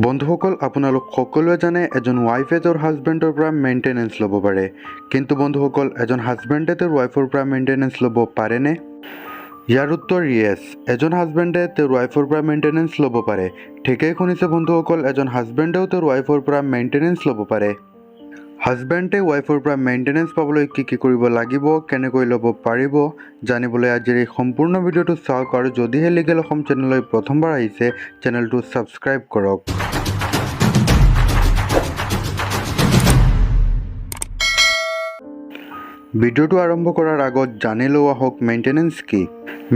বন্ধুসকল আপোনালোক সকলোৱে জানে এজন ৱাইফে তেওঁৰ হাজবেণ্ডৰ পৰা মেইনটেনেন্স ল'ব পাৰে, কিন্তু বন্ধুসকল এজন হাজবেণ্ডে তেওঁৰ ৱাইফৰ পৰা মেইনটেনেন্স ল'ব পাৰেনে? ইয়াৰ উত্তৰ ইয়েছ। এজন হাজবেণ্ডে তেওঁৰ ৱাইফৰ পৰা মেইনটেনেন্স ল'ব পাৰে। ঠিকেই শুনিছে বন্ধুসকল, এজন হাজবেণ্ডেও তেওঁৰ ৱাইফৰ পৰা মেইনটেনেন্স ল'ব পাৰে। হাজবেণ্ডে ৱাইফৰ পৰা মেইনটেনেন্স পাবলৈ কি কি কৰিব লাগিব, কেনেকৈ ল'ব পাৰিব জানিবলৈ আজিৰ এই সম্পূৰ্ণ ভিডিঅ'টো চাওক, আৰু যদিহে লিগেল অসম চেনেললৈ প্ৰথমবাৰ আহিছে চেনেলটো ছাবস্ক্ৰাইব কৰক। ভিডিঅ'টো আৰম্ভ কৰাৰ আগত জানি লোৱা হওক মেইনটেনেন্স কি।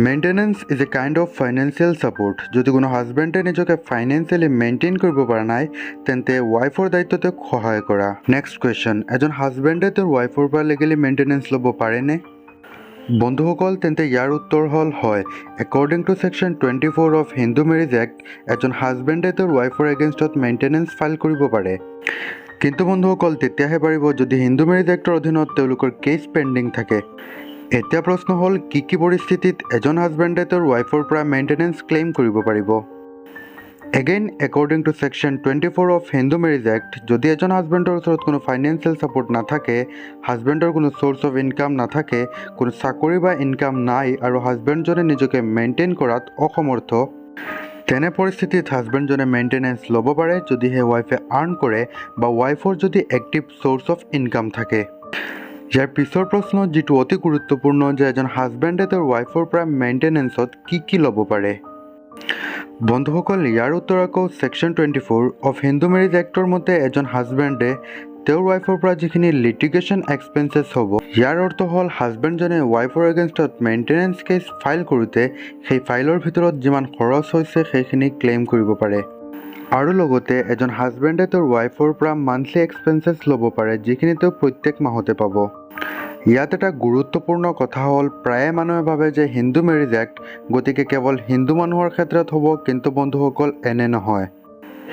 Maintenance is a kind of financial support. যদি কোনো হাজবেণ্ডে নিজকে ফাইনেন্সিয়েলি মেইনটেইন কৰিব পৰা নাই তেন্তে ৱাইফৰ দায়িত্ব তেওঁক সহায় কৰা। নেক্সট কুৱেশ্যন, এজন হাজবেণ্ডে তেওঁৰ ৱাইফৰ পৰা লিগেলি মেইনটেনেন্স ল'ব পাৰেনে? বন্ধুসকল তেন্তে ইয়াৰ উত্তৰ হ'ল হয়। According to section 24 of Hindu marriage act, এজন হাজবেণ্ডে তেওঁৰ ৱাইফৰ এগেইনষ্টত মেইনটেনেন্স ফাইল কৰিব পাৰে। কিন্তু বন্ধুসকল তেতিয়াহে পাৰিব যদি হিন্দু মেৰিজ এক্টৰ অধীনত তেওঁলোকৰ কেছ পেণ্ডিং থাকে। এতিয়া প্ৰশ্ন হ'ল কি কি পৰিস্থিতিত এজন হাজবেণ্ডে তেওঁৰ ৱাইফৰ পৰা মেইনটেনেন্স ক্লেইম কৰিব পাৰিব। Again according to section 24 of Hindu marriage act, যদি এজন হাজবেণ্ডৰ ওচৰত কোনো ফাইনেন্সিয়েল ছাপোৰ্ট নাথাকে, হাজবেণ্ডৰ কোনো চ'ৰ্চ অফ ইনকাম নাথাকে, কোনো চাকৰি বা ইনকাম নাই আৰু হাজবেণ্ডজনে নিজকে মেইনটেইন কৰাত অসমৰ্থ, তেনে পৰিস্থিতিত হাজবেণ্ডজনে মেইনটেনেন্স ল'ব পাৰে যদিহে ৱাইফে আৰ্ণ কৰে বা ৱাইফৰ যদি এক্টিভ চ'ৰ্চ অফ ইনকাম থাকে। ইয়াৰ পিছৰ প্ৰশ্ন যিটো অতি গুৰুত্বপূৰ্ণ, যে এজন হাজবেণ্ডে তেওঁৰ ৱাইফৰ পৰা মেইনটেনেন্সত কি কি ল'ব পাৰে। বন্ধুসকল ইয়াৰ উত্তৰ আকৌ ছেকশ্যন 24 অফ হিন্দু মেৰিজ এক্টৰ মতে এজন হাজবেণ্ডে তেওঁৰ ৱাইফৰ পৰা যিখিনি লিটিগেশ্যন এক্সপেঞ্চেছ হ'ব, ইয়াৰ অৰ্থ হ'ল হাজবেণ্ডজনে ৱাইফৰ এগেইনষ্টত মেইনটেনেন্স কেছ ফাইল কৰোঁতে সেই ফাইলৰ ভিতৰত যিমান খৰচ হৈছে সেইখিনি ক্লেইম কৰিব পাৰে। আৰু লগতে এজন হাজবেণ্ডে তেওঁৰ ৱাইফৰ পৰা মান্থলি এক্সপেঞ্চেছ ল'ব পাৰে যিখিনি তেওঁ প্ৰত্যেক মাহতে পাব। ইয়াত এটা গুৰুত্বপূৰ্ণ কথা হ'ল প্ৰায়ে মানুহে ভাবে যে হিন্দু মেৰিজ এক্ট গতিকে কেৱল হিন্দু মানুহৰ ক্ষেত্ৰত হ'ব, কিন্তু বন্ধুসকল এনে নহয়।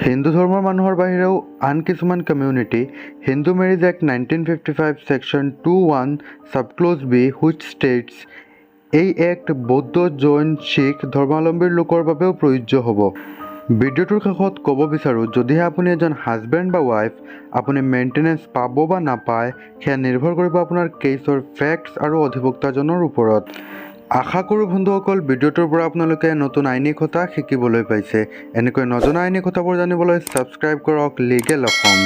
হিন্দু ধৰ্মৰ মানুহৰ বাহিৰেও আন কিছুমান community Hindu marriage act 1955 section 21 subclause B which states, এই এক্ট বৌদ্ধ, জৈন, শিখ ধৰ্মাৱলম্বীৰ লোকৰ বাবেও প্ৰযোজ্য হ'ব। ভিডিঅ'টোৰ শেষত ক'ব বিচাৰোঁ, যদিহে আপুনি এজন হাজবেণ্ড বা ৱাইফ, আপুনি মেইনটেনেন্স পাব বা নাপায় সেয়া নিৰ্ভৰ কৰিব আপোনাৰ কেছৰ ফেক্টছ আৰু অধিবক্তাজনৰ ওপৰত। আশা কৰোঁ বন্ধুসকল ভিডিঅ'টোৰ পৰা আপোনালোকে নতুন আইনী কথা শিকিবলৈ পাইছে। এনেকৈ নজনা আইনী কথাবোৰ জানিবলৈ ছাবস্ক্ৰাইব কৰক লিগেল অসম।